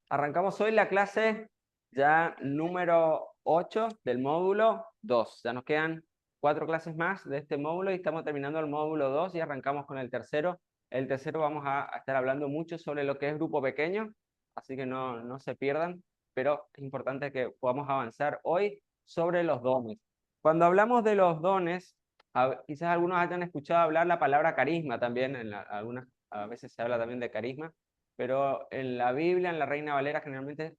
Arrancamos hoy la clase ya número 8 del módulo 2. Ya nos quedan 4 clases más de este módulo y estamos terminando el módulo 2 y arrancamos con el tercero. El tercero vamos a estar hablando mucho sobre lo que es grupo pequeño, así que no se pierdan, pero es importante que podamos avanzar hoy sobre los dones. Cuando hablamos de los dones, quizás algunos hayan escuchado hablar la palabra carisma también, a veces se habla también de carisma, pero en la Biblia, en la Reina Valera, generalmente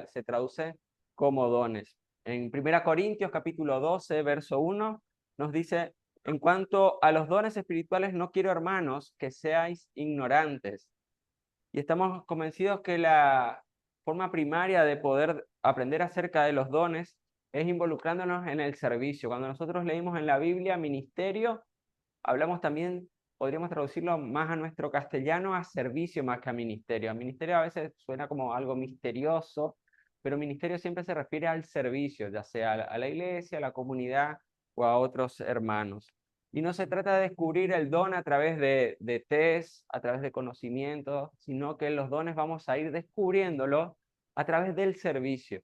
se traduce como dones. En 1 Corintios capítulo 12, verso 1, nos dice, en cuanto a los dones espirituales, no quiero, hermanos, que seáis ignorantes. Y estamos convencidos que la forma primaria de poder aprender acerca de los dones es involucrándonos en el servicio. Cuando nosotros leímos en la Biblia ministerio, hablamos también, podríamos traducirlo más a nuestro castellano, a servicio más que a ministerio. A ministerio a veces suena como algo misterioso, pero ministerio siempre se refiere al servicio, ya sea a la iglesia, a la comunidad o a otros hermanos. Y no se trata de descubrir el don a través de test, a través de conocimiento, sino que los dones vamos a ir descubriéndolo a través del servicio.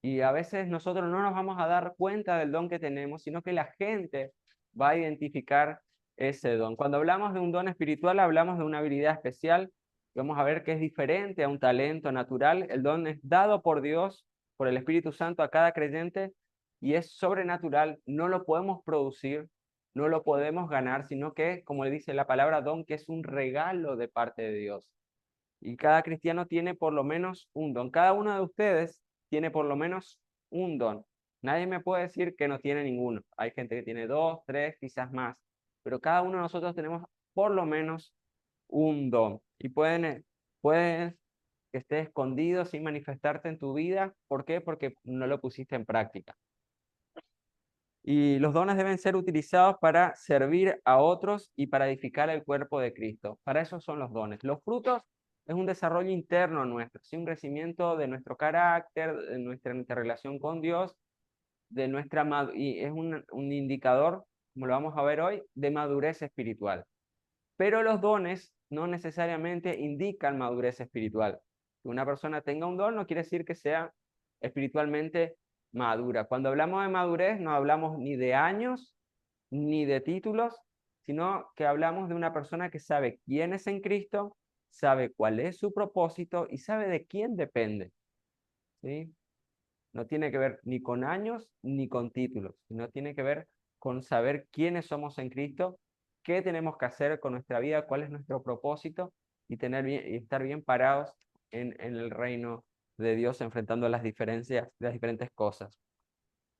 Y a veces nosotros no nos vamos a dar cuenta del don que tenemos, sino que la gente va a identificar ese don. Cuando hablamos de un don espiritual, hablamos de una habilidad especial. Vamos a ver que es diferente a un talento natural. El don es dado por Dios, por el Espíritu Santo a cada creyente y es sobrenatural. No lo podemos producir, no lo podemos ganar, sino que, como le dice la palabra don, que es un regalo de parte de Dios. Y cada cristiano tiene por lo menos un don. Cada uno de ustedes tiene por lo menos un don. Nadie me puede decir que no tiene ninguno. Hay gente que tiene dos, tres, quizás más. Pero cada uno de nosotros tenemos por lo menos un don. Y pueden que esté escondido sin manifestarte en tu vida. ¿Por qué? Porque no lo pusiste en práctica. Y los dones deben ser utilizados para servir a otros y para edificar el cuerpo de Cristo. Para eso son los dones. Los frutos es un desarrollo interno nuestro, ¿sí? Un crecimiento de nuestro carácter, de nuestra relación con Dios, y es un indicador, como lo vamos a ver hoy, de madurez espiritual. Pero los dones no necesariamente indican madurez espiritual. Que una persona tenga un don no quiere decir que sea espiritualmente madura. Cuando hablamos de madurez no hablamos ni de años ni de títulos, sino que hablamos de una persona que sabe quién es en Cristo, sabe cuál es su propósito y sabe de quién depende. ¿Sí? No tiene que ver ni con años ni con títulos, sino tiene que ver con saber quiénes somos en Cristo, qué tenemos que hacer con nuestra vida, cuál es nuestro propósito y estar bien parados en el reino de Dios, enfrentando las diferencias, las diferentes cosas.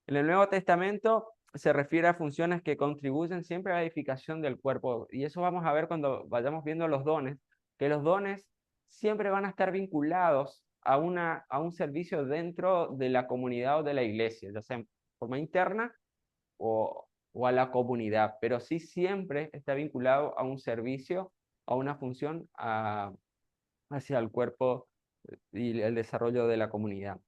En el Nuevo Testamento se refiere a funciones que contribuyen siempre a la edificación del cuerpo, y eso vamos a ver cuando vayamos viendo los dones, que los dones siempre van a estar vinculados a un servicio dentro de la comunidad o de la iglesia, ya sea en forma interna o a la comunidad, pero sí siempre está vinculado a un servicio, a una función hacia el cuerpo y el desarrollo de la comunidad.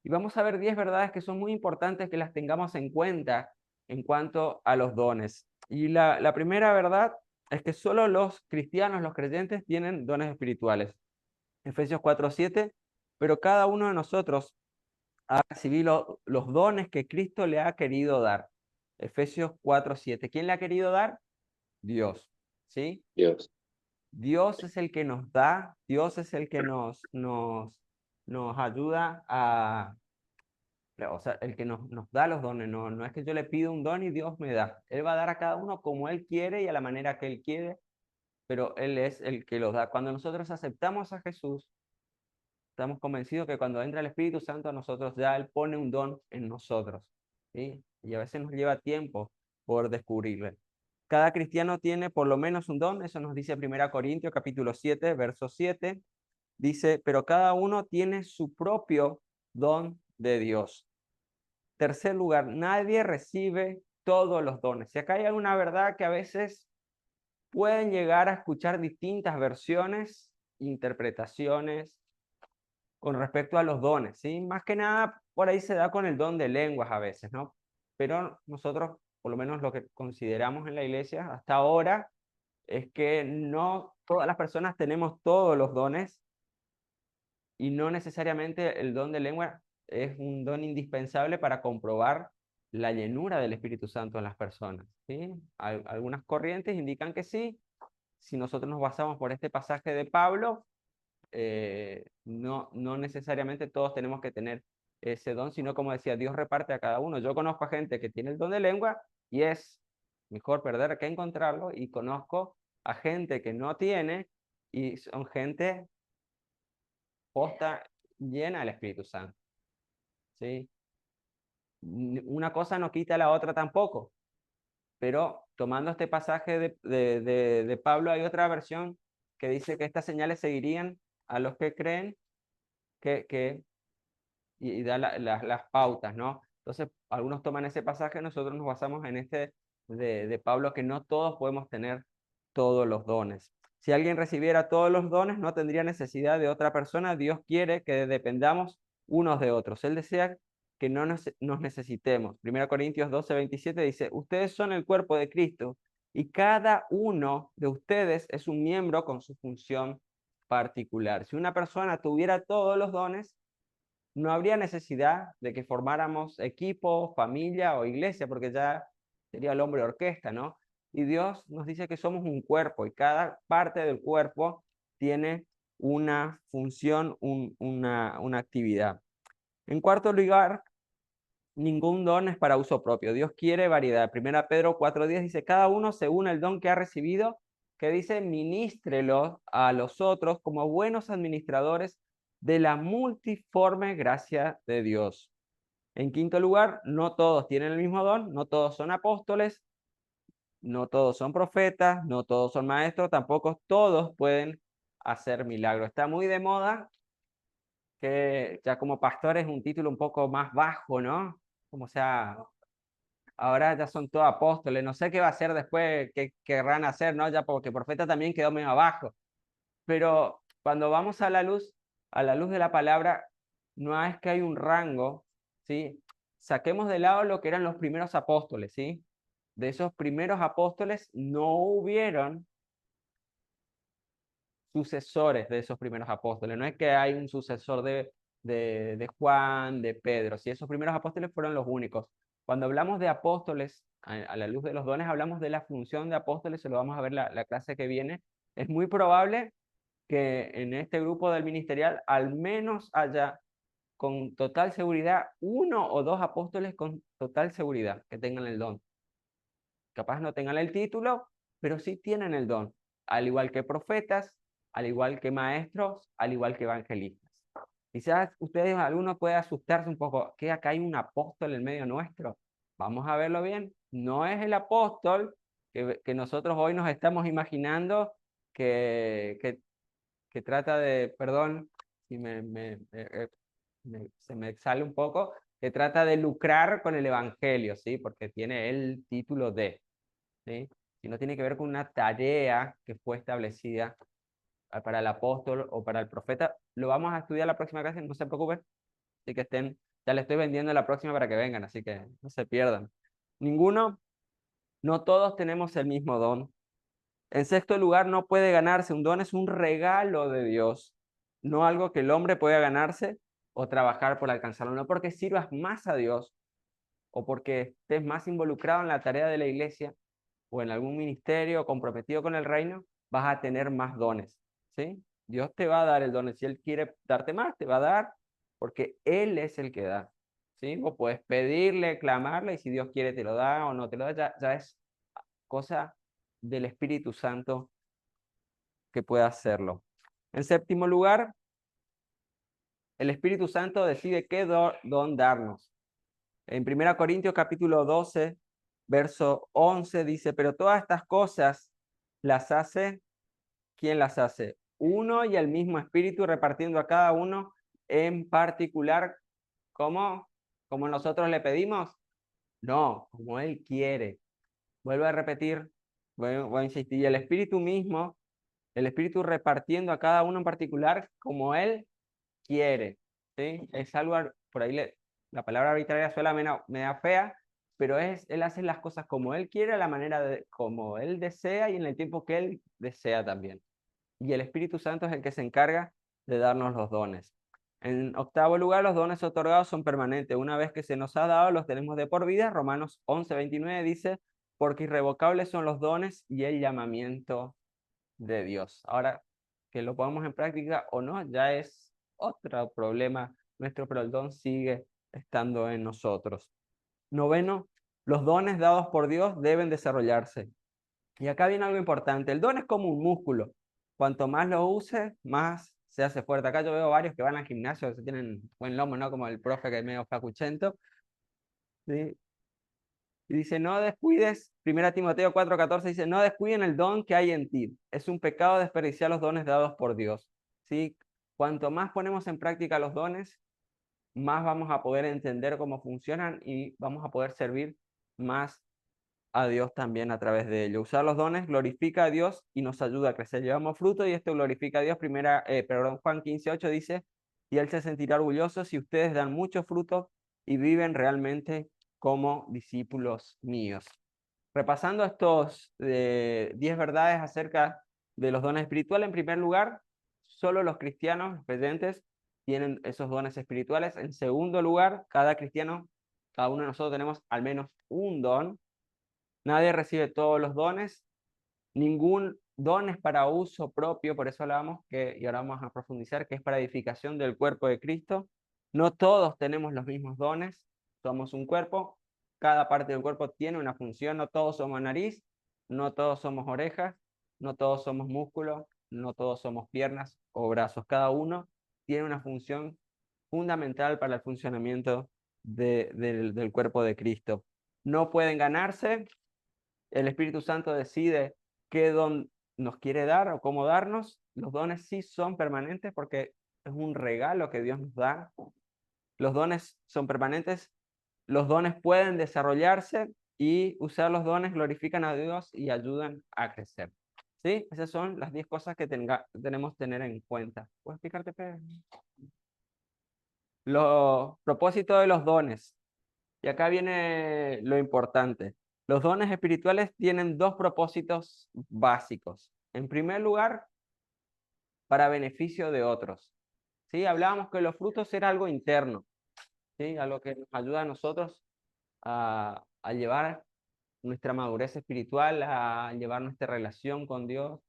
Y vamos a ver 10 verdades que son muy importantes que las tengamos en cuenta en cuanto a los dones. Y la primera verdad es que solo los cristianos, los creyentes, tienen dones espirituales. Efesios 4:7, pero cada uno de nosotros ha recibido los dones que Cristo le ha querido dar. Efesios 4:7. ¿Quién le ha querido dar? Dios. ¿Sí? Dios. Dios es el que nos da, Dios es el que nos ayuda o sea, el que nos da los dones. No es que yo le pido un don y Dios me da. Él va a dar a cada uno como Él quiere y a la manera que Él quiere, pero Él es el que los da. Cuando nosotros aceptamos a Jesús, estamos convencidos que cuando entra el Espíritu Santo a nosotros, ya Él pone un don en nosotros, ¿sí? Y a veces nos lleva tiempo por descubrirlo. Cada cristiano tiene por lo menos un don, eso nos dice 1 Corintios capítulo 7, verso 7, dice, pero cada uno tiene su propio don de Dios. Tercer lugar, nadie recibe todos los dones. Y acá hay alguna verdad que a veces pueden llegar a escuchar distintas versiones, interpretaciones con respecto a los dones, ¿sí? Más que nada, por ahí se da con el don de lenguas a veces, ¿no? Pero nosotros, por lo menos lo que consideramos en la iglesia hasta ahora, es que no todas las personas tenemos todos los dones, y no necesariamente el don de lengua es un don indispensable para comprobar la llenura del Espíritu Santo en las personas, ¿sí? Algunas corrientes indican que sí. Si nosotros nos basamos por este pasaje de Pablo, no necesariamente todos tenemos que tener ese don, sino como decía, Dios reparte a cada uno. Yo conozco a gente que tiene el don de lengua y es mejor perder que encontrarlo, y conozco a gente que no tiene y son gente posta llena del Espíritu Santo, ¿sí? Una cosa no quita la otra tampoco, pero tomando este pasaje de Pablo, hay otra versión que dice que estas señales seguirían a los que creen, y da las pautas, ¿no? Entonces, algunos toman ese pasaje, nosotros nos basamos en este de Pablo, que no todos podemos tener todos los dones. Si alguien recibiera todos los dones, no tendría necesidad de otra persona. Dios quiere que dependamos unos de otros. Él desea que no nos necesitemos. 1 Corintios 12:27 dice, ustedes son el cuerpo de Cristo y cada uno de ustedes es un miembro con su función particular. Si una persona tuviera todos los dones, no habría necesidad de que formáramos equipo, familia o iglesia, porque ya sería el hombre orquesta, ¿no? Y Dios nos dice que somos un cuerpo y cada parte del cuerpo tiene una función, una actividad. En cuarto lugar, ningún don es para uso propio. Dios quiere variedad. 1 Pedro 4:10 dice, cada uno según el don que ha recibido, que dice, ministrelo a los otros como buenos administradores de la multiforme gracia de Dios. En quinto lugar, no todos tienen el mismo don, no todos son apóstoles, no todos son profetas, no todos son maestros, tampoco todos pueden hacer milagros. Está muy de moda que ya como pastor es un título un poco más bajo, ¿no? Como sea, ahora ya son todos apóstoles, no sé qué va a hacer después, qué querrán hacer, ¿no? Ya porque profeta también quedó medio abajo. Pero cuando vamos a la luz de la palabra, no es que hay un rango, ¿sí? Saquemos de lado lo que eran los primeros apóstoles, ¿sí? De esos primeros apóstoles no hubieron sucesores de esos primeros apóstoles. No es que hay un sucesor de Juan, de Pedro, ¿sí? Esos primeros apóstoles fueron los únicos. Cuando hablamos de apóstoles, a la luz de los dones, hablamos de la función de apóstoles, se lo vamos a ver la clase que viene. Es muy probable que en este grupo del ministerial al menos haya con total seguridad uno o dos apóstoles con total seguridad que tengan el don. Capaz no tengan el título, pero sí tienen el don, al igual que profetas, al igual que maestros, al igual que evangelistas. Quizás ustedes, alguno puede asustarse un poco, que acá hay un apóstol en medio nuestro. Vamos a verlo bien. No es el apóstol que nosotros hoy nos estamos imaginando que trata de, perdón, si se me sale un poco, que trata de lucrar con el evangelio, ¿sí? Porque tiene el título de, ¿sí? Sino tiene que ver con una tarea que fue establecida para el apóstol o para el profeta. Lo vamos a estudiar la próxima clase, no se preocupen. Así que estén, ya le estoy vendiendo la próxima para que vengan, así que no se pierdan. Ninguno, no todos tenemos el mismo don. En sexto lugar, no puede ganarse. Un don es un regalo de Dios, no algo que el hombre pueda ganarse o trabajar por alcanzarlo. No porque sirvas más a Dios o porque estés más involucrado en la tarea de la iglesia o en algún ministerio comprometido con el reino, vas a tener más dones, ¿sí? Dios te va a dar el don. Si Él quiere darte más, te va a dar, porque Él es el que da, ¿sí? Vos puedes pedirle, clamarle, y si Dios quiere te lo da o no te lo da, ya es cosa del Espíritu Santo que pueda hacerlo. En séptimo lugar, el Espíritu Santo decide qué don darnos. En 1 Corintios capítulo 12, verso 11 dice, pero todas estas cosas las hace, ¿quién las hace? Uno y el mismo Espíritu, repartiendo a cada uno en particular. ¿Cómo? ¿Como nosotros le pedimos? No, como Él quiere. Vuelvo a repetir, voy a insistir, el Espíritu mismo, el Espíritu repartiendo a cada uno en particular como Él quiere, ¿sí? Es algo, por ahí la palabra arbitraria suena media fea, pero Él hace las cosas como Él quiere, a la manera como Él desea y en el tiempo que Él desea también. Y el Espíritu Santo es el que se encarga de darnos los dones. En octavo lugar, los dones otorgados son permanentes. Una vez que se nos ha dado, los tenemos de por vida. Romanos 11:29 dice, porque irrevocables son los dones y el llamamiento de Dios. Ahora, que lo pongamos en práctica o no, ya es otro problema nuestro, pero el don sigue estando en nosotros. Noveno, los dones dados por Dios deben desarrollarse. Y acá viene algo importante. El don es como un músculo. Cuanto más lo uses, más se hace fuerte. Acá yo veo varios que van al gimnasio, que tienen buen lomo, ¿no? Como el profe que es medio flacuchento. ¿Sí? Y dice, no descuides, 1 Timoteo 4:14 dice, no descuiden el don que hay en ti. Es un pecado desperdiciar los dones dados por Dios. ¿Sí? Cuanto más ponemos en práctica los dones, más vamos a poder entender cómo funcionan y vamos a poder servir más a Dios también a través de ello. Usar los dones glorifica a Dios y nos ayuda a crecer. Llevamos fruto y esto glorifica a Dios. Juan 15:8 dice, y Él se sentirá orgulloso si ustedes dan mucho fruto y viven realmente como discípulos míos. Repasando estos 10 verdades acerca de los dones espirituales, en primer lugar, solo los cristianos, los creyentes, tienen esos dones espirituales. En segundo lugar, cada cristiano, cada uno de nosotros tenemos al menos un don. Nadie recibe todos los dones, ningún don es para uso propio, por eso hablábamos que, y ahora vamos a profundizar, que es para edificación del cuerpo de Cristo. No todos tenemos los mismos dones, somos un cuerpo, cada parte del cuerpo tiene una función, no todos somos nariz, no todos somos orejas, no todos somos músculos, no todos somos piernas o brazos, cada uno tiene una función fundamental para el funcionamiento del cuerpo de Cristo. No pueden ganarse, el Espíritu Santo decide qué don nos quiere dar o cómo darnos. Los dones sí son permanentes porque es un regalo que Dios nos da. Los dones son permanentes, los dones pueden desarrollarse y usar los dones glorifican a Dios y ayudan a crecer. ¿Sí? Esas son las 10 cosas que tenemos que tener en cuenta. ¿Puedo explicarte, Pedro? Los propósitos de los dones. Y acá viene lo importante. Los dones espirituales tienen dos propósitos básicos. En primer lugar, para beneficio de otros. ¿Sí? Hablábamos que los frutos era algo interno, ¿sí? Algo que nos ayuda a nosotros a llevar nuestra madurez espiritual, a llevar nuestra relación con Dios.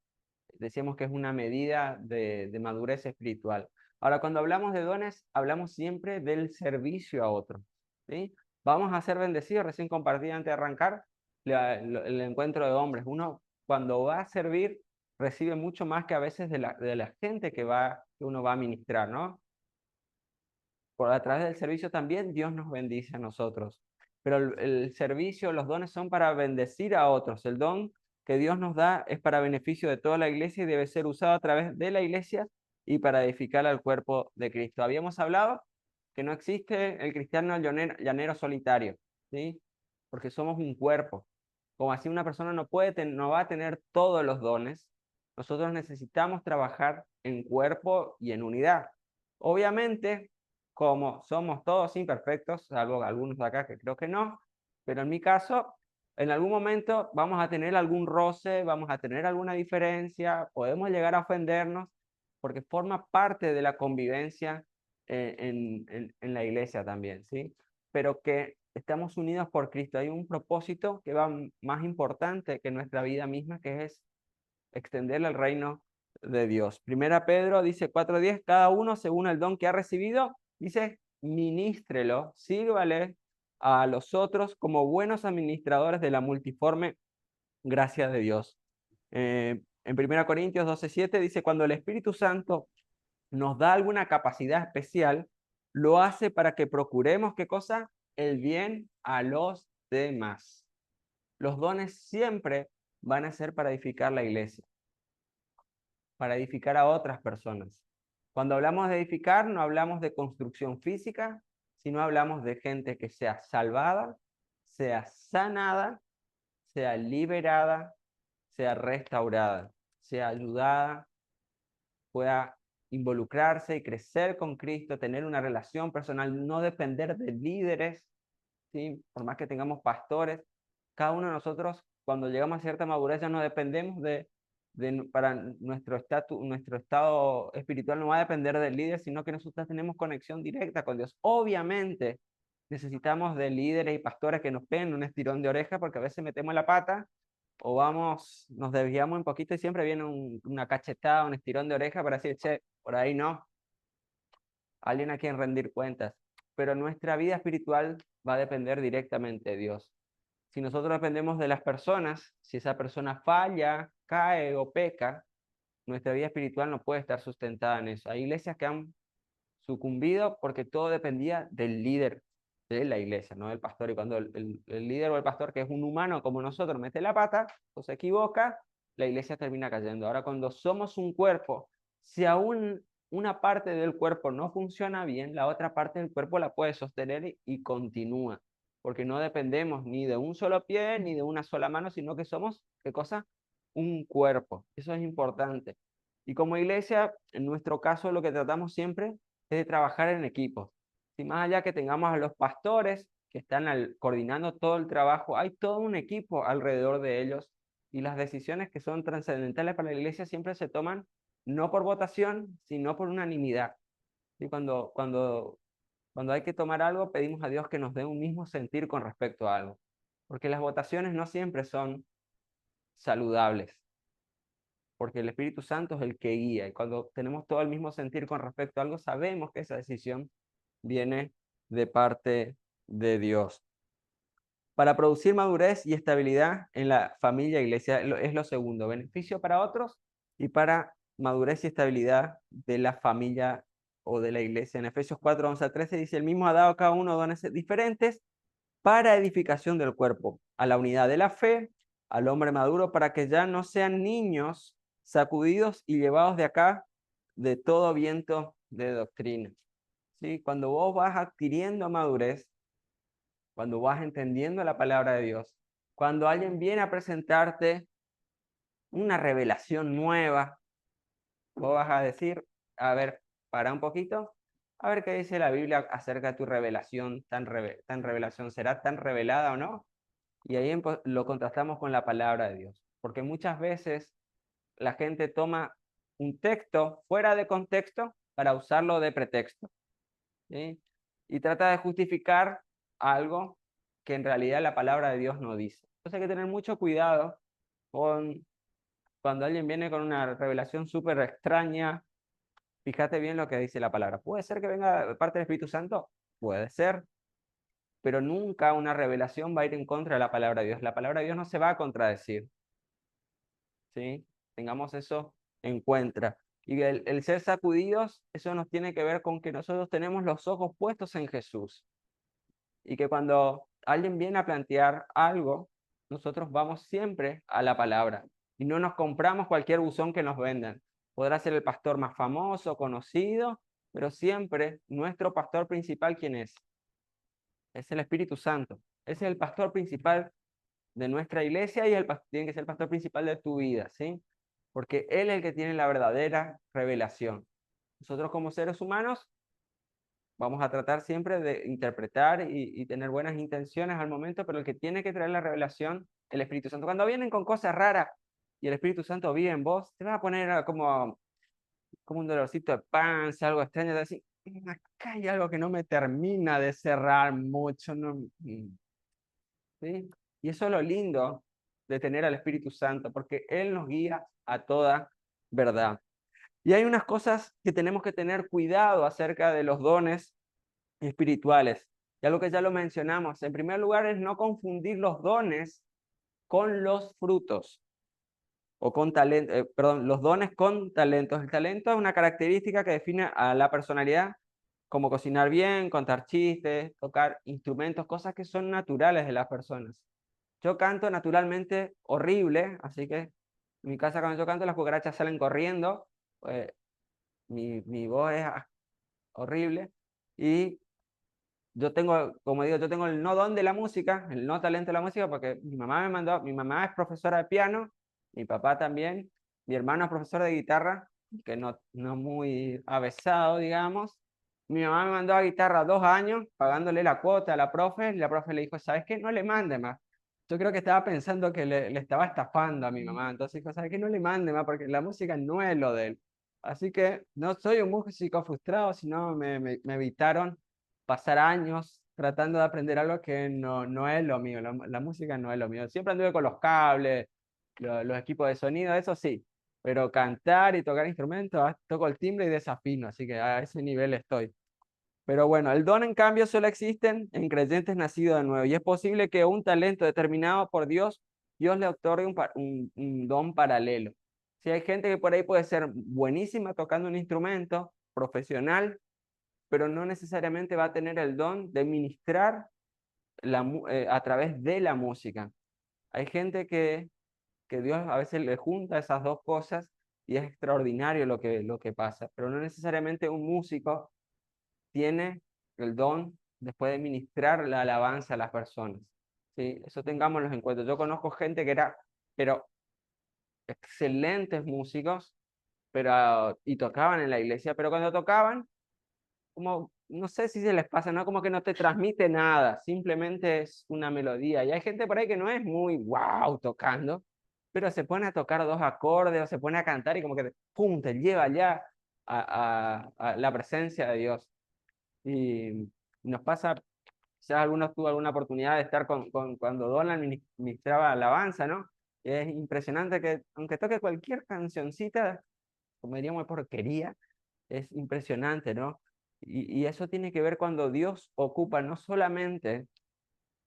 Decíamos que es una medida de madurez espiritual. Ahora, cuando hablamos de dones, hablamos siempre del servicio a otros, ¿sí? Vamos a ser bendecidos, recién compartí antes de arrancar el encuentro de hombres. Uno, cuando va a servir, recibe mucho más que a veces de la gente que uno va a ministrar, ¿no? Por a través del servicio también Dios nos bendice a nosotros. Pero el servicio, los dones son para bendecir a otros. El don que Dios nos da es para beneficio de toda la iglesia y debe ser usado a través de la iglesia y para edificar al cuerpo de Cristo. Habíamos hablado que no existe el cristiano llanero solitario, ¿sí? Porque somos un cuerpo. Como así una persona no va a tener todos los dones, nosotros necesitamos trabajar en cuerpo y en unidad. Obviamente, como somos todos imperfectos, salvo algunos de acá que creo que no, pero en mi caso, en algún momento vamos a tener algún roce, vamos a tener alguna diferencia, podemos llegar a ofendernos, porque forma parte de la convivencia en la iglesia también, ¿sí? Pero que estamos unidos por Cristo. Hay un propósito que va más importante que nuestra vida misma, que es extender el reino de Dios. Primera Pedro dice 4:10, cada uno según el don que ha recibido, dice, ministrelo, sírvale a los otros como buenos administradores de la multiforme gracia de Dios. En 1 Corintios 12:7 dice, cuando el Espíritu Santo nos da alguna capacidad especial, lo hace para que procuremos, ¿qué cosa? El bien a los demás. Los dones siempre van a ser para edificar la iglesia, para edificar a otras personas. Cuando hablamos de edificar, no hablamos de construcción física, sino hablamos de gente que sea salvada, sea sanada, sea liberada, sea restaurada, sea ayudada, pueda involucrarse y crecer con Cristo, tener una relación personal, no depender de líderes, ¿sí? Por más que tengamos pastores, cada uno de nosotros, cuando llegamos a cierta madurez, ya no dependemos para nuestro estado espiritual no va a depender del líder, sino que nosotros tenemos conexión directa con Dios. Obviamente necesitamos de líderes y pastores que nos peguen un estirón de oreja, porque a veces metemos la pata o nos desviamos un poquito y siempre viene una cachetada, un estirón de oreja para decir, che, por ahí no, alguien a quien rendir cuentas. Pero nuestra vida espiritual va a depender directamente de Dios. Si nosotros dependemos de las personas, si esa persona falla, cae o peca, nuestra vida espiritual no puede estar sustentada en eso. Hay iglesias que han sucumbido porque todo dependía del líder de la iglesia, no del pastor. Y cuando el líder o el pastor, que es un humano como nosotros, mete la pata o se equivoca, la iglesia termina cayendo. Ahora, cuando somos un cuerpo, si aún una parte del cuerpo no funciona bien, la otra parte del cuerpo la puede sostener y continúa, porque no dependemos ni de un solo pie ni de una sola mano, sino que somos, ¿qué cosa? Un cuerpo. Eso es importante. Y como iglesia, en nuestro caso, lo que tratamos siempre es de trabajar en equipos. Si más allá que tengamos a los pastores que están coordinando todo el trabajo, hay todo un equipo alrededor de ellos, y las decisiones que son trascendentales para la iglesia siempre se toman no por votación, sino por unanimidad. Y cuando hay que tomar algo, pedimos a Dios que nos dé un mismo sentir con respecto a algo, porque las votaciones no siempre son saludables, porque el Espíritu Santo es el que guía, y cuando tenemos todo el mismo sentir con respecto a algo, sabemos que esa decisión viene de parte de Dios. Para producir madurez y estabilidad en la familia e iglesia es lo segundo, beneficio para otros y para madurez y estabilidad de la familia o de la iglesia. En Efesios 4, 11 a 13 dice, el mismo ha dado a cada uno dones diferentes para edificación del cuerpo, a la unidad de la fe, al hombre maduro, para que ya no sean niños sacudidos y llevados de acá de todo viento de doctrina. ¿Sí? Cuando vos vas adquiriendo madurez, cuando vas entendiendo la palabra de Dios, cuando alguien viene a presentarte una revelación nueva, vos vas a decir, a ver, para un poquito, a ver qué dice la Biblia acerca de tu revelación, tan revelación, ¿será tan revelada o no? Y ahí lo contrastamos con la palabra de Dios, porque muchas veces la gente toma un texto fuera de contexto para usarlo de pretexto, ¿sí? Y trata de justificar algo que en realidad la palabra de Dios no dice. Entonces hay que tener mucho cuidado con cuando alguien viene con una revelación súper extraña. Fíjate bien lo que dice la palabra. ¿Puede ser que venga de parte del Espíritu Santo? Puede ser, pero nunca una revelación va a ir en contra de la palabra de Dios. La palabra de Dios no se va a contradecir, ¿sí? Tengamos eso en cuenta. Y el ser sacudidos, eso nos tiene que ver con que nosotros tenemos los ojos puestos en Jesús. Y que cuando alguien viene a plantear algo, nosotros vamos siempre a la palabra y no nos compramos cualquier buzón que nos vendan. Podrá ser el pastor más famoso, conocido, pero siempre nuestro pastor principal, ¿quién es? Es el Espíritu Santo. Ese es el pastor principal de nuestra iglesia y tiene que ser el pastor principal de tu vida, ¿sí? Porque Él es el que tiene la verdadera revelación. Nosotros como seres humanos vamos a tratar siempre de interpretar y tener buenas intenciones al momento, pero el que tiene que traer la revelación, el Espíritu Santo. Cuando vienen con cosas raras y el Espíritu Santo vive en vos, te va a poner como un dolorcito de panza, algo extraño, de decir, acá hay algo que no me termina de cerrar mucho, no, ¿sí? Y eso es lo lindo de tener al Espíritu Santo, porque Él nos guía a toda verdad. Y hay unas cosas que tenemos que tener cuidado acerca de los dones espirituales. Ya lo que ya lo mencionamos. En primer lugar es no confundir los dones con los frutos. O con talento, perdón, los dones con talentos. El talento es una característica que define a la personalidad, como cocinar bien, contar chistes, tocar instrumentos, cosas que son naturales de las personas. Yo canto naturalmente horrible, así que en mi casa cuando yo canto las cucarachas salen corriendo, eh, mi voz es horrible, y yo tengo, como digo, yo tengo el no don de la música, el no talento de la música, porque mi mamá es profesora de piano, mi papá también, mi hermano es profesor de guitarra, que no muy avesado, digamos. Mi mamá me mandó a guitarra 2 años, pagándole la cuota a la profe, y la profe le dijo, ¿sabes qué? No le mande más. yo creo que estaba pensando que le estaba estafando a mi mamá, entonces dijo, ¿sabes qué? No le mande más porque la música no es lo de él. Así que no soy un músico frustrado, sino me evitaron pasar años tratando de aprender algo que no es lo mío, la música no es lo mío. Siempre anduve con los cables, los equipos de sonido, eso sí, pero cantar y tocar instrumentos, toco el timbre y desafino, así que a ese nivel estoy. Pero bueno, el don en cambio solo existe en creyentes nacidos de nuevo y es posible que un talento determinado por Dios, Dios le otorgue un don paralelo. Si hay gente que por ahí puede ser buenísima tocando un instrumento profesional, pero no necesariamente va a tener el don de ministrar a través de la música. Hay gente que Dios a veces le junta esas dos cosas y es extraordinario lo que pasa, pero no necesariamente un músico tiene el don después de ministrar la alabanza a las personas. ¿Sí? Eso tengámoslo en cuenta. Yo conozco gente que era, pero excelentes músicos, pero, y tocaban en la iglesia, pero cuando tocaban, como, no sé si se les pasa, ¿no? Como que no te transmite nada, simplemente es una melodía. Y hay gente por ahí que no es muy wow tocando, pero se pone a tocar dos acordes o se pone a cantar y como que, pum, te lleva ya a la presencia de Dios. Y nos pasa, quizás algunos tuvo alguna oportunidad de estar cuando Donald ministraba alabanza, ¿no? Es impresionante que, aunque toque cualquier cancioncita, como diríamos, porquería, es impresionante, ¿no? Y eso tiene que ver cuando Dios ocupa no solamente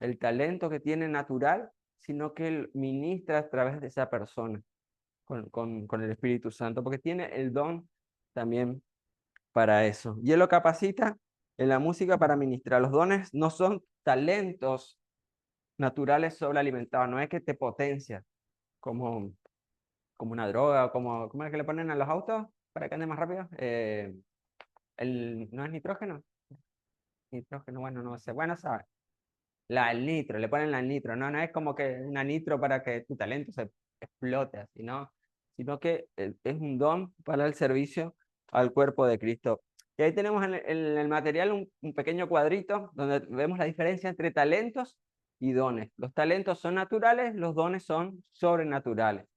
el talento que tiene natural, sino que Él ministra a través de esa persona con el Espíritu Santo, porque tiene el don también para eso. Y Él lo capacita en la música para ministrar. Los dones no son talentos naturales sobrealimentados, no es que te potencia como, como una droga o como, ¿cómo es que le ponen a los autos para que ande más rápido? ¿No es nitrógeno? Nitrógeno, bueno, no sé, bueno, sabe. El nitro, le ponen la nitro, no, no es como que una nitro para que tu talento se explote, así, ¿no? Sino que es un don para el servicio al cuerpo de Cristo. Y ahí tenemos en el material un pequeño cuadrito donde vemos la diferencia entre talentos y dones. Los talentos son naturales, los dones son sobrenaturales.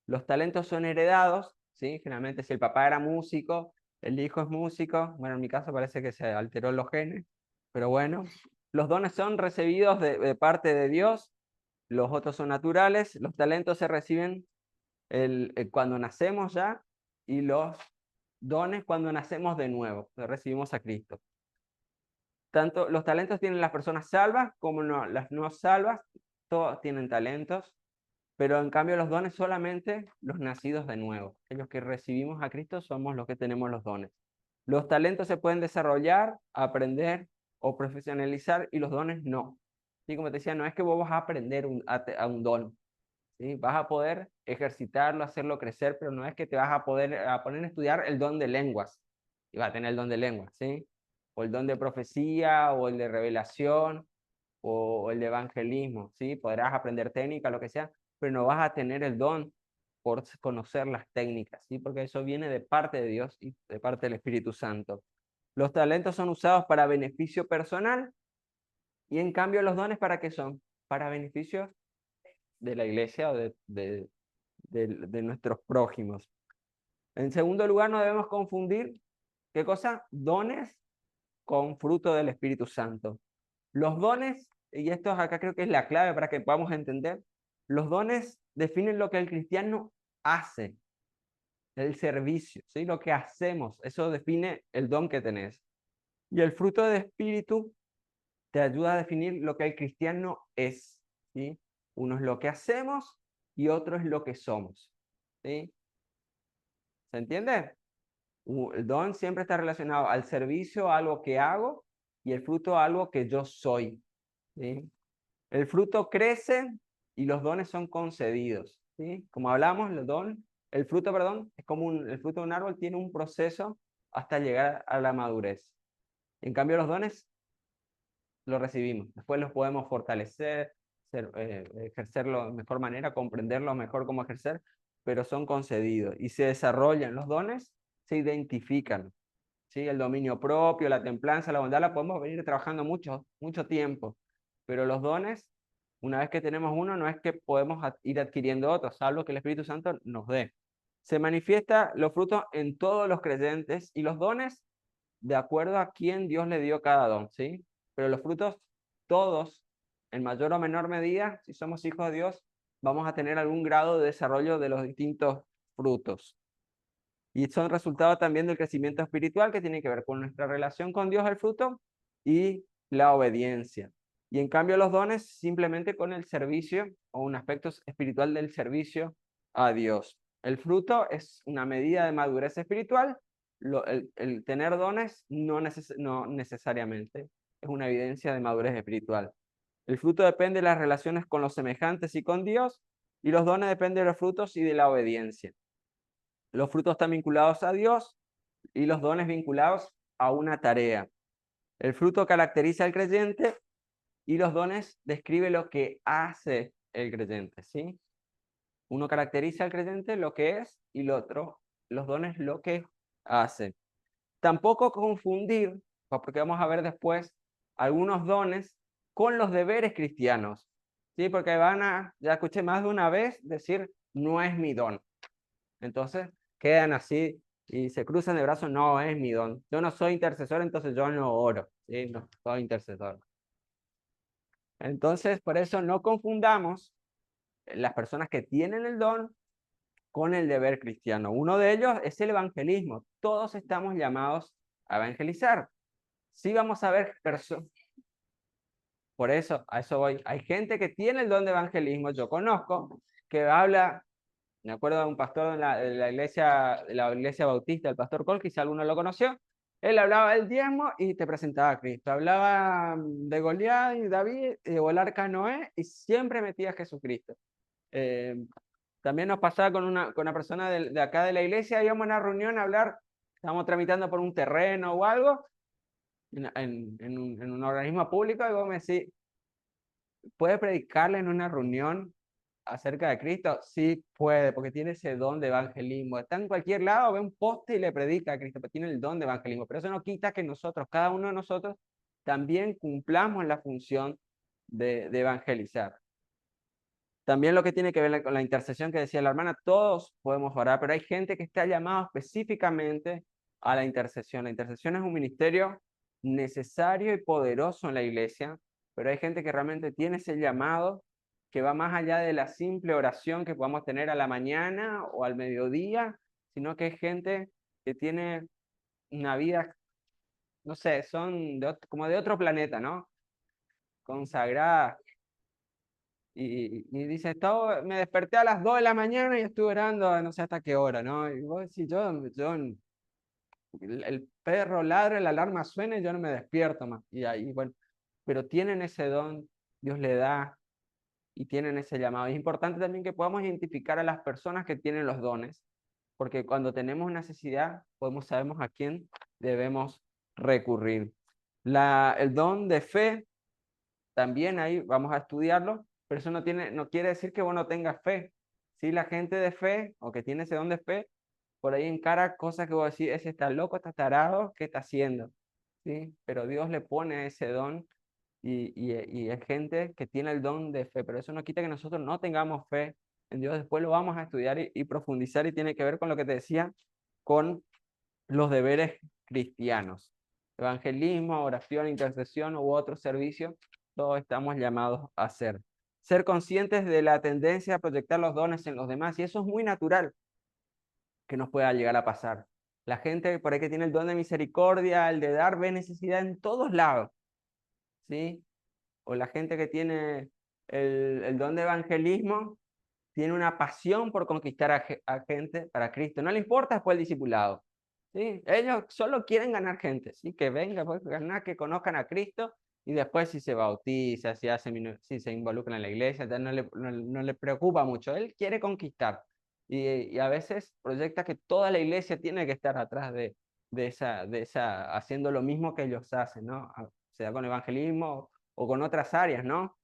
Los talentos son heredados, ¿sí? Generalmente si el papá era músico, el hijo es músico, bueno, en mi caso parece que se alteró los genes, pero bueno, los dones son recibidos de parte de Dios, los otros son naturales, los talentos se reciben cuando nacemos ya y los dones cuando nacemos de nuevo, recibimos a Cristo. Tanto los talentos tienen las personas salvas como las no salvas, todos tienen talentos, pero en cambio los dones solamente los nacidos de nuevo. Aquellos que recibimos a Cristo somos los que tenemos los dones. Los talentos se pueden desarrollar, aprender o profesionalizar y los dones no. Y como te decía, no es que vos vas a aprender a un don, ¿sí? Vas a poder ejercitarlo, hacerlo crecer, pero no es que te vas a poner a estudiar el don de lenguas y vas a tener el don de lenguas, ¿sí? O el don de profecía o el de revelación o el de evangelismo, ¿sí? Podrás aprender técnica, lo que sea, pero no vas a tener el don por conocer las técnicas, ¿sí? Porque eso viene de parte de Dios y de parte del Espíritu Santo. Los talentos son usados para beneficio personal y en cambio los dones ¿para qué son? Para beneficio de la iglesia o de nuestros prójimos. En segundo lugar, no debemos confundir, ¿qué cosa? Dones con fruto del Espíritu Santo. Los dones, y esto acá creo que es la clave para que podamos entender, los dones definen lo que el cristiano hace, el servicio, ¿sí? Lo que hacemos, eso define el don que tenés. Y el fruto del Espíritu te ayuda a definir lo que el cristiano es, ¿sí? Uno es lo que hacemos y otro es lo que somos, ¿sí? ¿Se entiende? El don siempre está relacionado al servicio, a algo que hago, y el fruto a algo que yo soy, ¿sí? El fruto crece y los dones son concedidos, ¿sí? Como hablamos, el fruto, perdón, es como el fruto de un árbol tiene un proceso hasta llegar a la madurez. En cambio, los dones los recibimos, después los podemos fortalecer, ejercerlo de mejor manera, comprenderlo mejor cómo ejercer, pero son concedidos y se desarrollan. Los dones se identifican, ¿sí? El dominio propio, la templanza, la bondad, la podemos venir trabajando mucho, mucho tiempo, pero los dones Una vez que tenemos uno, no es que podemos ir adquiriendo otro, salvo que el Espíritu Santo nos dé. Se manifiesta los frutos en todos los creyentes y los dones de acuerdo a quién Dios le dio cada don, ¿sí? Pero los frutos, todos, en mayor o menor medida, si somos hijos de Dios, vamos a tener algún grado de desarrollo de los distintos frutos. Y son resultado también del crecimiento espiritual que tiene que ver con nuestra relación con Dios, el fruto, y la obediencia. Y en cambio los dones simplemente con el servicio o un aspecto espiritual del servicio a Dios. El fruto es una medida de madurez espiritual. El tener dones no necesariamente es una evidencia de madurez espiritual. El fruto depende de las relaciones con los semejantes y con Dios, y los dones dependen de los frutos y de la obediencia. Los frutos están vinculados a Dios y los dones vinculados a una tarea. El fruto caracteriza al creyente y los dones describen lo que hace el creyente, ¿sí? Uno caracteriza al creyente lo que es y el otro, los dones, lo que hace. Tampoco confundir, porque vamos a ver después, algunos dones con los deberes cristianos, ¿sí? Porque ya escuché más de una vez decir, no es mi don. Entonces quedan así y se cruzan de brazos, no es mi don. Yo no soy intercesor, entonces yo no oro, ¿sí? No soy intercesor. Entonces, por eso no confundamos las personas que tienen el don con el deber cristiano. Uno de ellos es el evangelismo. Todos estamos llamados a evangelizar. Sí vamos a ver personas. Por eso, a eso voy. Hay gente que tiene el don de evangelismo, yo conozco, que habla, me acuerdo de un pastor de la iglesia bautista, el pastor Col, quizá alguno lo conoció. Él hablaba del diezmo y te presentaba a Cristo. Hablaba de Goliat y David o el arca de Noé y siempre metía a Jesucristo. También nos pasaba con una persona de acá de la iglesia, íbamos a una reunión a hablar, estábamos tramitando por un terreno o algo, en un organismo público, y vos me decís, ¿puede predicarle en una reunión acerca de Cristo? Sí puede, porque tiene ese don de evangelismo. Está en cualquier lado, ve un poste y le predica a Cristo, pero tiene el don de evangelismo. Pero eso no quita que nosotros, cada uno de nosotros, también cumplamos la función de evangelizar. También lo que tiene que ver con la intercesión que decía la hermana, todos podemos orar, pero hay gente que está llamada específicamente a la intercesión. La intercesión es un ministerio necesario y poderoso en la iglesia, pero hay gente que realmente tiene ese llamado que va más allá de la simple oración que podamos tener a la mañana o al mediodía, sino que es gente que tiene una vida, no sé, son como de otro planeta, ¿no? Consagrada. Y dice, me desperté a las 2 de la mañana y estuve orando no sé hasta qué hora, ¿no? Y vos decís, el perro ladra, la alarma suena y yo no me despierto más. Y ahí, bueno, pero tienen ese don, Dios le da y tienen ese llamado. Es importante también que podamos identificar a las personas que tienen los dones, porque cuando tenemos necesidad, sabemos a quién debemos recurrir. El don de fe, también ahí vamos a estudiarlo, pero eso no quiere decir que vos no tengas fe. Si la gente de fe, o que tiene ese don de fe, por ahí encara cosas que vos decís, ese está loco, está tarado, ¿qué está haciendo? ¿Sí? Pero Dios le pone ese don y es gente que tiene el don de fe, pero eso no quita que nosotros no tengamos fe en Dios. Después lo vamos a estudiar y profundizar y tiene que ver con lo que te decía, con los deberes cristianos. Evangelismo, oración, intercesión u otro servicio, todos estamos llamados a hacer. Ser conscientes de la tendencia a proyectar los dones en los demás, y eso es muy natural que nos pueda llegar a pasar. La gente por ahí que tiene el don de misericordia, el de dar, ve necesidad en todos lados, ¿sí? O la gente que tiene el don de evangelismo, tiene una pasión por conquistar a gente para Cristo. No le importa después el discipulado. ¿Sí? Ellos solo quieren ganar gente, ¿sí? Que venga, pues, ganar, que conozcan a Cristo y después si se bautiza, si se involucra en la iglesia, ya no le preocupa mucho. Él quiere conquistar y a veces proyecta que toda la iglesia tiene que estar atrás haciendo lo mismo que ellos hacen, ¿no? Sea con evangelismo o con otras áreas, ¿no?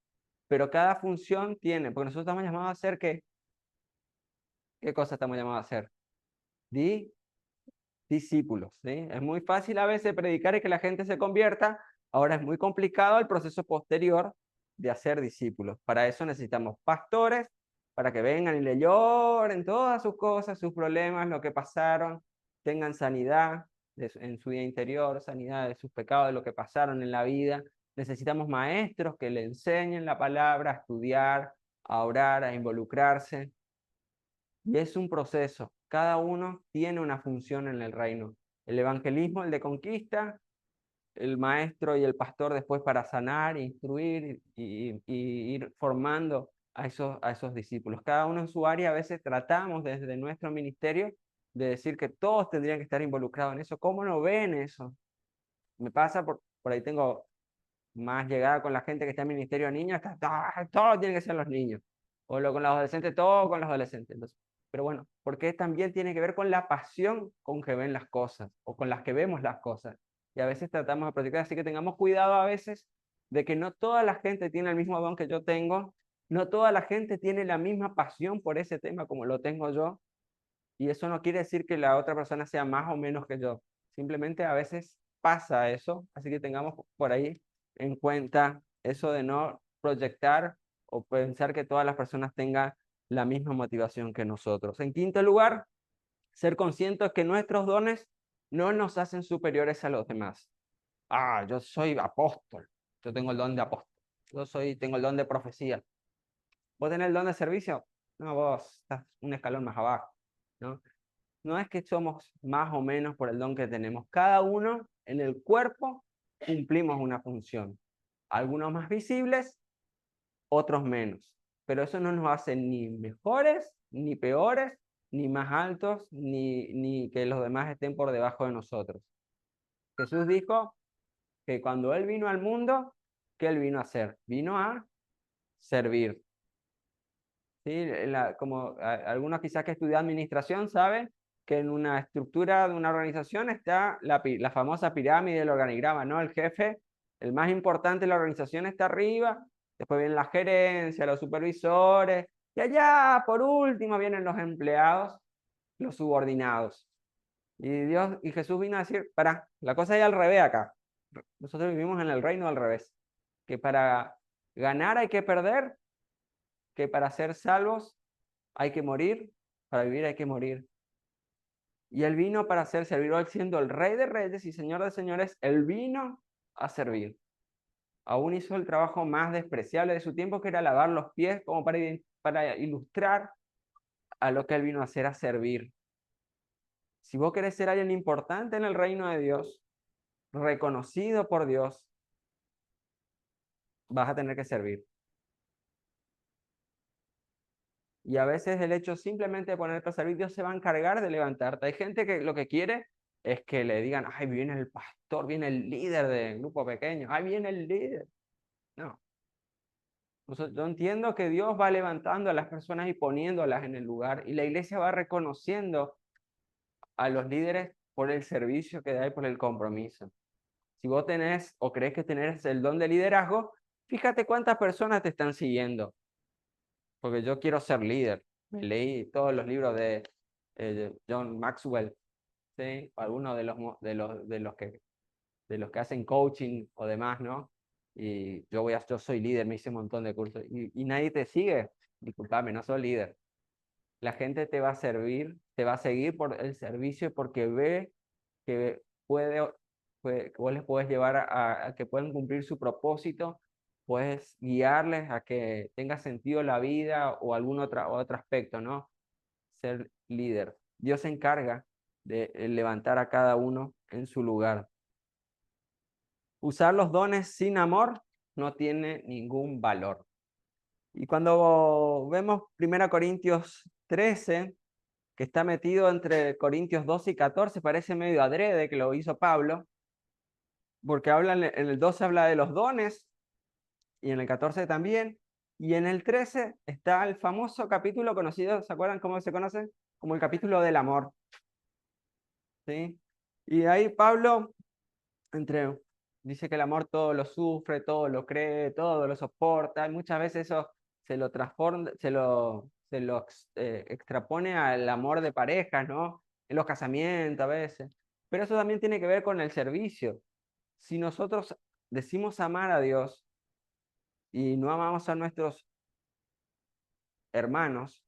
Pero cada función tiene, porque nosotros estamos llamados a hacer ¿qué cosa estamos llamados a hacer? Discípulos, ¿sí? Es muy fácil a veces predicar y que la gente se convierta, ahora es muy complicado el proceso posterior de hacer discípulos. Para eso necesitamos pastores, para que vengan y le lloren todas sus cosas, sus problemas, lo que pasaron, tengan sanidad en su vida interior, sanidad de sus pecados, de lo que pasaron en la vida. Necesitamos maestros que le enseñen la palabra, a estudiar, a orar, a involucrarse. Y es un proceso. Cada uno tiene una función en el reino. El evangelismo, el de conquista, el maestro y el pastor después para sanar, instruir y ir formando a esos discípulos. Cada uno en su área. A veces tratamos desde nuestro ministerio de decir que todos tendrían que estar involucrados en eso. ¿Cómo no ven eso? Me pasa, por ahí tengo más llegada con la gente que está en ministerio de niños, todo tiene que ser los niños. O con los adolescentes, todo con los adolescentes. Entonces, pero bueno, porque también tiene que ver con la pasión con que ven las cosas, o con las que vemos las cosas. Y a veces tratamos de proteger, así que tengamos cuidado a veces de que no toda la gente tiene el mismo don que yo tengo, no toda la gente tiene la misma pasión por ese tema como lo tengo yo, y eso no quiere decir que la otra persona sea más o menos que yo. Simplemente a veces pasa eso, así que tengamos por ahí en cuenta eso de no proyectar o pensar que todas las personas tengan la misma motivación que nosotros. En quinto lugar, ser conscientes que nuestros dones no nos hacen superiores a los demás. Yo soy apóstol, yo tengo el don de apóstol, tengo el don de profecía. ¿Vos tenés el don de servicio? No, vos estás un escalón más abajo, ¿no? No es que somos más o menos por el don que tenemos. Cada uno en el cuerpo cumplimos una función. Algunos más visibles, otros menos. Pero eso no nos hace ni mejores, ni peores, ni más altos, ni que los demás estén por debajo de nosotros. Jesús dijo que cuando Él vino al mundo, ¿qué Él vino a hacer? Vino a servir. ¿Sí? Como algunos quizás que estudian administración saben que en una estructura de una organización está la famosa pirámide del organigrama, ¿no? El jefe, el más importante de la organización está arriba, después viene la gerencia, los supervisores, y allá por último vienen los empleados, los subordinados. Y Jesús vino a decir, la cosa es al revés acá. Nosotros vivimos en el reino al revés, que para ganar hay que perder, que para ser salvos hay que morir, para vivir hay que morir. Y Él vino para ser servidor, siendo el Rey de Reyes y Señor de Señores, Él vino a servir. Aún hizo el trabajo más despreciable de su tiempo, que era lavar los pies, como para ilustrar a lo que Él vino a hacer, a servir. Si vos querés ser alguien importante en el reino de Dios, reconocido por Dios, vas a tener que servir. Y a veces el hecho simplemente de ponerte a servir, Dios se va a encargar de levantarte. Hay gente que lo que quiere es que le digan, ay, viene el pastor, viene el líder del grupo pequeño, ay, viene el líder. No. Yo entiendo que Dios va levantando a las personas y poniéndolas en el lugar, y la iglesia va reconociendo a los líderes por el servicio que da y por el compromiso. Si vos tenés o crees que tenés el don de liderazgo, fíjate cuántas personas te están siguiendo. Porque yo quiero ser líder. Me leí todos los libros de John Maxwell, ¿sí? Algunos de los que hacen coaching o demás, ¿no? Y yo soy líder, me hice un montón de cursos y nadie te sigue. Disculpame, no soy líder. La gente te va a servir, te va a seguir por el servicio porque ve que que vos les puedes llevar a que puedan cumplir su propósito, puedes guiarles a que tenga sentido la vida o algún otro aspecto, ¿no? Ser líder. Dios se encarga de levantar a cada uno en su lugar. Usar los dones sin amor no tiene ningún valor. Y cuando vemos 1 Corintios 13, que está metido entre Corintios 12 y 14, parece medio adrede que lo hizo Pablo, porque en el 12 habla de los dones y en el 14 también, y en el 13 está el famoso capítulo conocido, ¿se acuerdan cómo se conoce? Como el capítulo del amor. ¿Sí? Y ahí Pablo dice que el amor todo lo sufre, todo lo cree, todo lo soporta, y muchas veces eso se lo transforma, extrapone al amor de parejas, ¿no? En los casamientos a veces. Pero eso también tiene que ver con el servicio. Si nosotros decimos amar a Dios, y no amamos a nuestros hermanos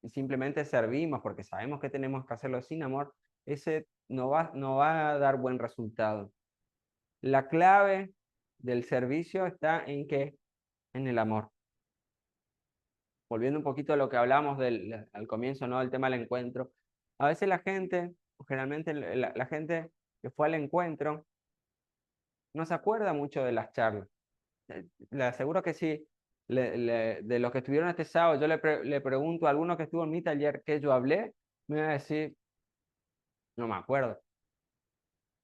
y simplemente servimos porque sabemos que tenemos que hacerlo sin amor, ese no va a dar buen resultado. La clave del servicio está en qué, en el amor. Volviendo un poquito a lo que hablamos al comienzo, ¿no? Del tema del encuentro. A veces la gente, generalmente la gente que fue al encuentro, no se acuerda mucho de las charlas. Le aseguro que sí. De los que estuvieron este sábado, yo le pregunto a alguno que estuvo en mi taller que yo hablé, me va a decir, no me acuerdo,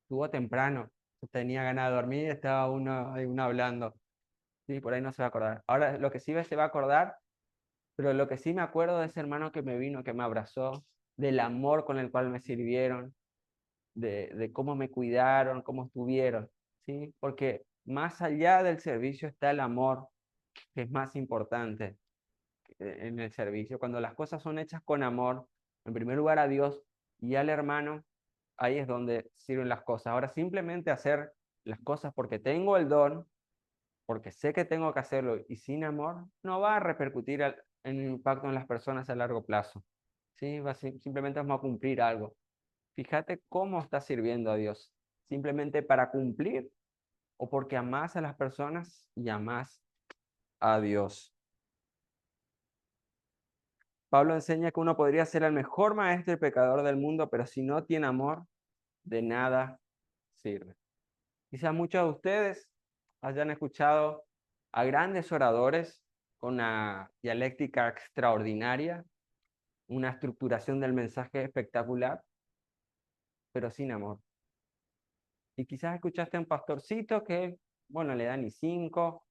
estuvo temprano, tenía ganas de dormir, estaba uno hablando. Sí, por ahí no se va a acordar. Ahora, lo que sí se va a acordar, pero lo que sí me acuerdo de ese hermano que me vino, que me abrazó, del amor con el cual me sirvieron, de cómo me cuidaron, cómo estuvieron, ¿sí? Porque más allá del servicio está el amor, que es más importante en el servicio. Cuando las cosas son hechas con amor, en primer lugar a Dios y al hermano, ahí es donde sirven las cosas. Ahora, simplemente hacer las cosas porque tengo el don, porque sé que tengo que hacerlo y sin amor, no va a repercutir en el impacto en las personas a largo plazo. ¿Sí? Simplemente vamos a cumplir algo. Fíjate cómo estás sirviendo a Dios. Simplemente para cumplir o porque amás a las personas y amás a Dios. Pablo enseña que uno podría ser el mejor maestro y pecador del mundo, pero si no tiene amor, de nada sirve. Quizás muchos de ustedes hayan escuchado a grandes oradores con una dialéctica extraordinaria, una estructuración del mensaje espectacular, pero sin amor. Y quizás escuchaste a un pastorcito que, bueno, le da ni 5,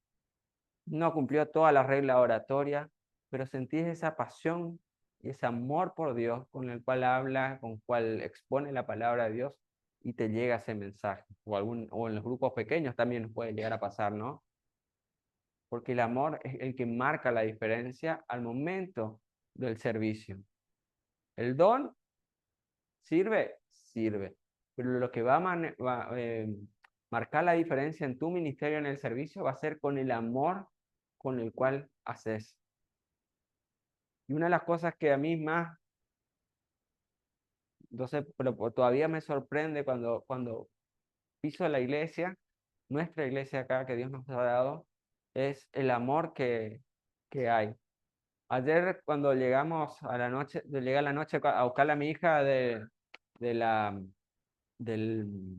no cumplió toda la regla oratoria, pero sentís esa pasión y ese amor por Dios con el cual habla, con el cual expone la palabra de Dios y te llega ese mensaje. O en los grupos pequeños también nos puede llegar a pasar, ¿no? Porque el amor es el que marca la diferencia al momento del servicio. El don sirve, sirve, pero lo que va a marcar la diferencia en tu ministerio, en el servicio, va a ser con el amor con el cual haces. Y una de las cosas que a mí más, entonces, pero todavía me sorprende cuando piso la iglesia, nuestra iglesia acá que Dios nos ha dado, es el amor que hay. Ayer cuando llegamos a la noche, llegué a la noche a buscar a mi hija de la, del,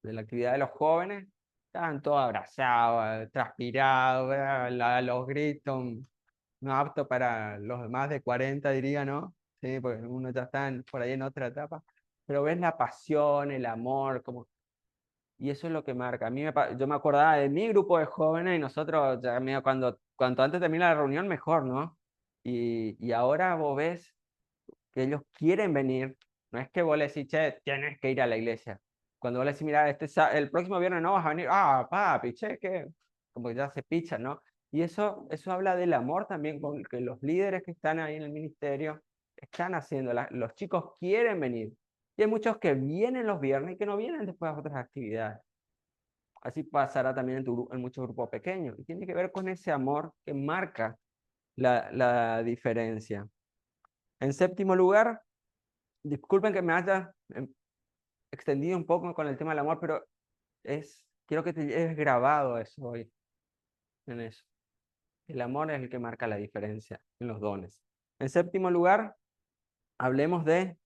de la actividad de los jóvenes, estaban todos abrazados, transpirados, los gritos, no apto para los más de 40 diría, ¿no? Sí, porque algunos ya están por ahí en otra etapa, pero ves la pasión, el amor, como, y eso es lo que marca. Yo me acordaba de mi grupo de jóvenes y nosotros, ya, mira, cuanto antes termina la reunión, mejor, ¿no? Y ahora vos ves que ellos quieren venir, no es que vos le decís, che, tienes que ir a la iglesia. Cuando vos le decís, mira, el próximo viernes no vas a venir, ah, papi, che, que como que ya se pichan, ¿no? Y eso habla del amor también con que los líderes que están ahí en el ministerio están haciendo. Los chicos quieren venir. Y hay muchos que vienen los viernes y que no vienen después a otras actividades. Así pasará también en muchos grupos pequeños. Y tiene que ver con ese amor que marca la diferencia. En séptimo lugar, disculpen que me haya extendido un poco con el tema del amor, pero quiero que te lleves grabado eso hoy, en eso. El amor es el que marca la diferencia en los dones. En séptimo lugar, hablemos de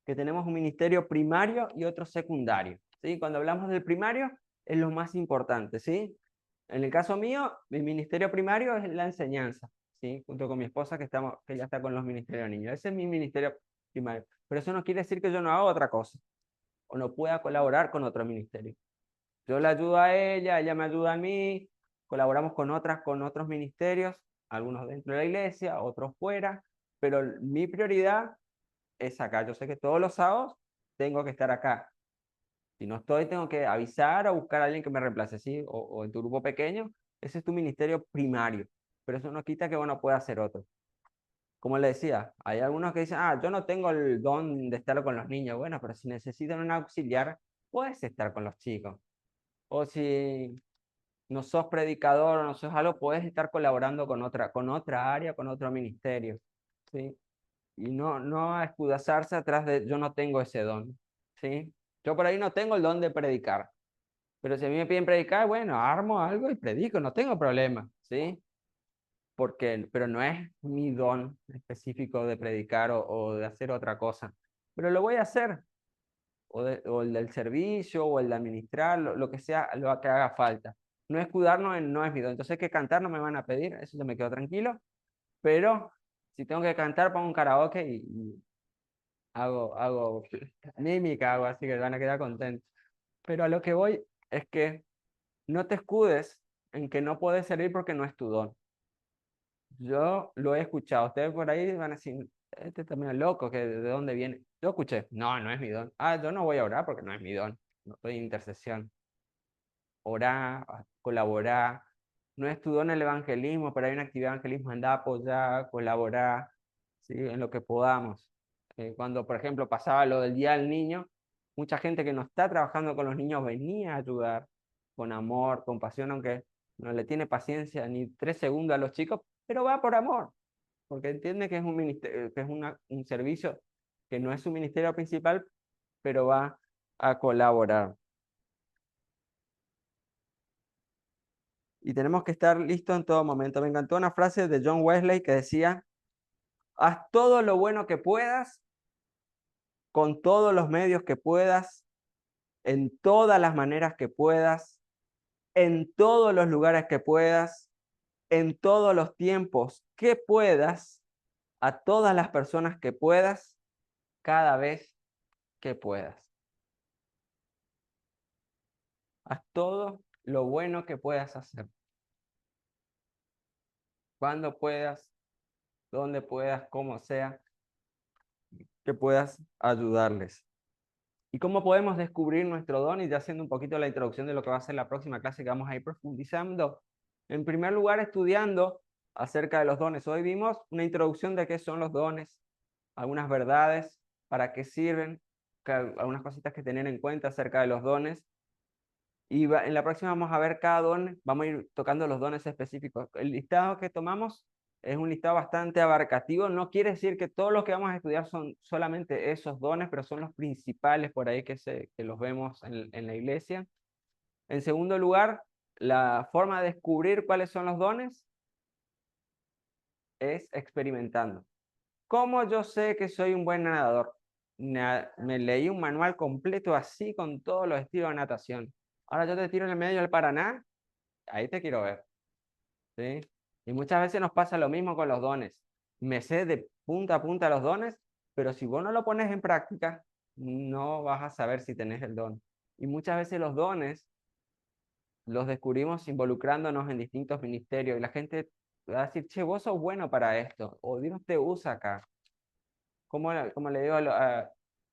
que tenemos un ministerio primario y otro secundario. ¿Sí? Cuando hablamos del primario, es lo más importante, ¿sí? En el caso mío, mi ministerio primario es la enseñanza, ¿sí? Junto con mi esposa que ya está con los ministerios de niños. Ese es mi ministerio primario. Pero eso no quiere decir que yo no haga otra cosa o no pueda colaborar con otro ministerio. Yo la ayudo a ella me ayuda a mí, colaboramos con otros ministerios, algunos dentro de la iglesia, otros fuera, pero mi prioridad es acá. Yo sé que todos los sábados tengo que estar acá. Si no estoy, tengo que avisar o buscar a alguien que me reemplace, ¿sí? O en tu grupo pequeño, ese es tu ministerio primario, pero eso no quita que uno pueda hacer otro. Como le decía, hay algunos que dicen, yo no tengo el don de estar con los niños. Bueno, pero si necesitan un auxiliar, puedes estar con los chicos. O si no sos predicador o no sos algo, puedes estar colaborando con otra área, con otro ministerio, ¿sí? Y no a escudazarse atrás de yo no tengo ese don, ¿sí? Yo por ahí no tengo el don de predicar, pero si a mí me piden predicar, bueno, armo algo y predico, no tengo problema, ¿sí? Pero no es mi don específico de predicar o de hacer otra cosa, pero lo voy a hacer, o el del servicio, o el de administrar, lo que sea, lo que haga falta. No escudarnos en no es mi don. Entonces que cantar no me van a pedir, eso yo me quedo tranquilo, pero si tengo que cantar, pongo un karaoke y hago mímica, hago así que van a quedar contentos. Pero a lo que voy es que no te escudes en que no puedes servir porque no es tu don. Yo lo he escuchado. Ustedes por ahí van a decir, este también es loco, que ¿de dónde viene? Yo escuché, no, no es mi don. Ah, yo no voy a orar porque no es mi don. No estoy en intercesión. Orá, colaborá. No es tu don el evangelismo, pero hay una actividad de evangelismo, andá a apoyar, colaborar, ¿sí? En lo que podamos. Cuando, por ejemplo, pasaba lo del Día del Niño, mucha gente que no está trabajando con los niños venía a ayudar con amor, con pasión, aunque no le tiene paciencia ni 3 segundos a los chicos, pero va por amor, porque entiende que es un ministerio, que es un servicio que no es su ministerio principal, pero va a colaborar. Y tenemos que estar listos en todo momento. Me encantó una frase de John Wesley que decía, haz todo lo bueno que puedas, con todos los medios que puedas, en todas las maneras que puedas, en todos los lugares que puedas, en todos los tiempos que puedas, a todas las personas que puedas, cada vez que puedas. Haz todo lo bueno que puedas hacer. Cuando puedas, donde puedas, como sea, que puedas ayudarles. ¿Y cómo podemos descubrir nuestro don? Y ya haciendo un poquito la introducción de lo que va a ser la próxima clase que vamos a ir profundizando. En primer lugar, estudiando acerca de los dones. Hoy vimos una introducción de qué son los dones, algunas verdades, para qué sirven, algunas cositas que tener en cuenta acerca de los dones. Y en la próxima vamos a ver cada don, vamos a ir tocando los dones específicos. El listado que tomamos es un listado bastante abarcativo, no quiere decir que todos los que vamos a estudiar son solamente esos dones, pero son los principales por ahí que los vemos en la iglesia. En segundo lugar, la forma de descubrir cuáles son los dones es experimentando. ¿Cómo yo sé que soy un buen nadador? Me leí un manual completo así con todos los estilos de natación. Ahora yo te tiro en el medio del Paraná, ahí te quiero ver, ¿sí? Y muchas veces nos pasa lo mismo con los dones. Me sé de punta a punta los dones, pero si vos no lo pones en práctica, no vas a saber si tenés el don. Y muchas veces los dones los descubrimos involucrándonos en distintos ministerios y la gente va a decir, che, vos sos bueno para esto, o Dios te usa acá. Como le digo,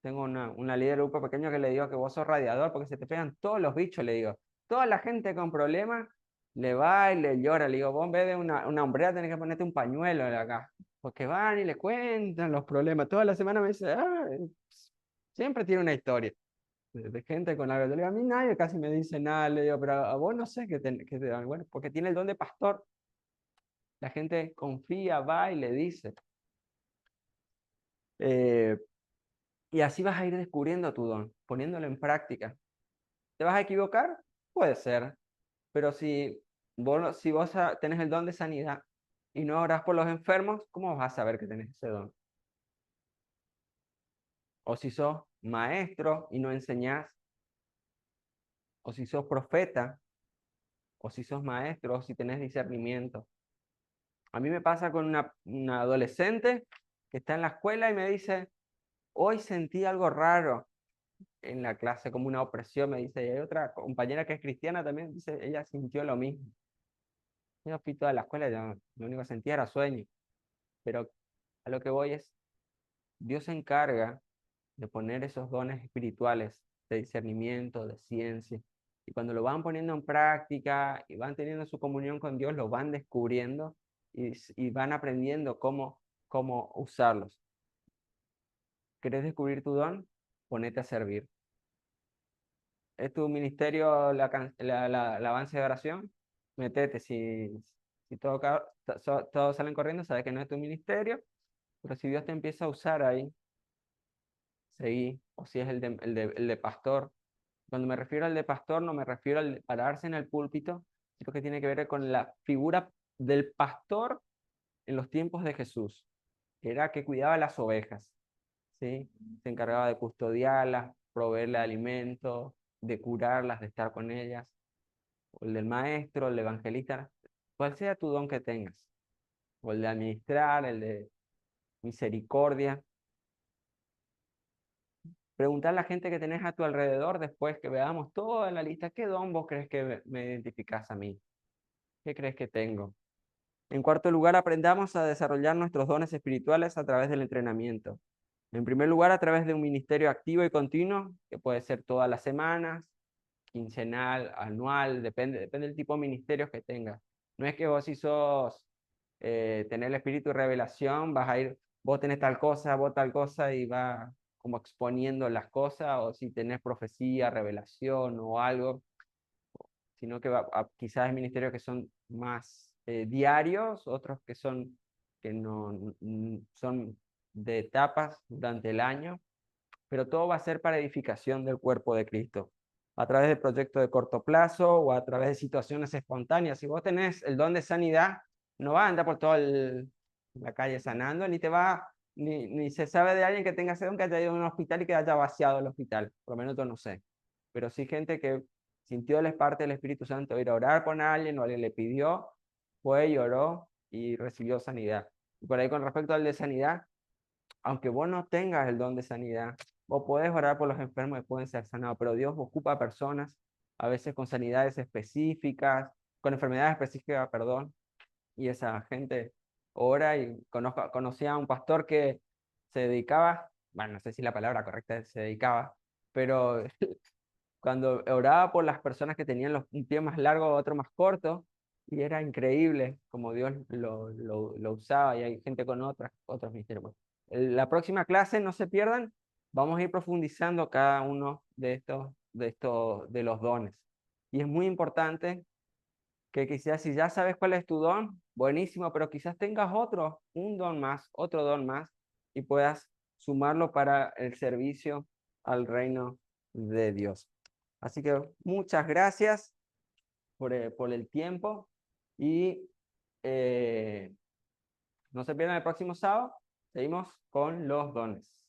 tengo una líder de grupo pequeño que le digo que vos sos radiador porque se te pegan todos los bichos, le digo. Toda la gente con problemas le va y le llora. Le digo, vos en vez de una hombrera tenés que ponerte un pañuelo de acá. Porque van y le cuentan los problemas. Toda la semana me dice, siempre tiene una historia de gente con algo. Yo le digo, a mí nadie casi me dice nada. Le digo, pero a vos no sé qué te dan. Bueno, porque tiene el don de pastor. La gente confía, va y le dice. Eh, Y así vas a ir descubriendo tu don, poniéndolo en práctica. ¿Te vas a equivocar? Puede ser, pero si vos tenés el don de sanidad y no orás por los enfermos, ¿cómo vas a saber que tenés ese don? O si sos maestro y no enseñás, o si sos profeta, o si sos maestro, o si tenés discernimiento. A mí me pasa con una adolescente que está en la escuela y me dice, hoy sentí algo raro en la clase, como una opresión, me dice, y hay otra compañera que es cristiana también, dice, ella sintió lo mismo. Yo fui toda la escuela, yo lo único que sentía era sueño, pero a lo que voy es, Dios se encarga de poner esos dones espirituales de discernimiento, de ciencia, y cuando lo van poniendo en práctica y van teniendo su comunión con Dios, lo van descubriendo y van aprendiendo cómo usarlos. ¿Querés descubrir tu don? Ponete a servir. ¿Es tu ministerio la alabanza de oración? metete. Si todos salen corriendo, sabes que no es tu ministerio, pero si Dios te empieza a usar ahí, seguí. O si es el de pastor. Cuando me refiero al de pastor, no me refiero al de pararse en el púlpito, sino que tiene que ver con la figura del pastor en los tiempos de Jesús, que era que cuidaba las ovejas, ¿sí? Se encargaba de custodiarlas, proveerle alimento, de curarlas, de estar con ellas. O el del maestro, el evangelista, cual sea tu don que tengas. O el de administrar, el de misericordia. Preguntar a la gente que tenés a tu alrededor después que veamos toda la lista, ¿qué don vos crees que me identificás a mí? ¿Qué crees que tengo? En cuarto lugar, aprendamos a desarrollar nuestros dones espirituales a través del entrenamiento. En primer lugar, a través de un ministerio activo y continuo, que puede ser todas las semanas, quincenal, anual, depende del tipo de ministerios que tengas. No es que vos si sos tener el espíritu de revelación, vas a ir, vos tenés tal cosa, y va como exponiendo las cosas, o si tenés profecía, revelación o algo, sino que quizás hay ministerios que son más diarios, otros que no son de etapas durante el año, pero todo va a ser para edificación del cuerpo de Cristo, a través de proyectos de corto plazo o a través de situaciones espontáneas. Si vos tenés el don de sanidad, no vas a andar por toda la calle sanando, ni se sabe de alguien que tenga ese don que haya ido a un hospital y que haya vaciado el hospital, por lo menos yo no sé, pero sí gente que sintió la parte del Espíritu Santo ir a orar con alguien o alguien le pidió, fue y oró y recibió sanidad. Y por ahí con respecto al de sanidad, aunque vos no tengas el don de sanidad, vos podés orar por los enfermos que pueden ser sanados, pero Dios ocupa personas, a veces con sanidades específicas, con enfermedades específicas, perdón, y esa gente ora. Y conocía a un pastor que se dedicaba, bueno, no sé si la palabra correcta es se dedicaba, pero cuando oraba por las personas que tenían un pie más largo, otro más corto, y era increíble como Dios lo usaba, y hay gente con otros misterios. Bueno, la próxima clase, no se pierdan, vamos a ir profundizando cada uno de los dones. Y es muy importante que quizás si ya sabes cuál es tu don, buenísimo, pero quizás tengas un don más, otro don más, y puedas sumarlo para el servicio al reino de Dios. Así que muchas gracias por el tiempo y no se pierdan el próximo sábado. Seguimos con los dones.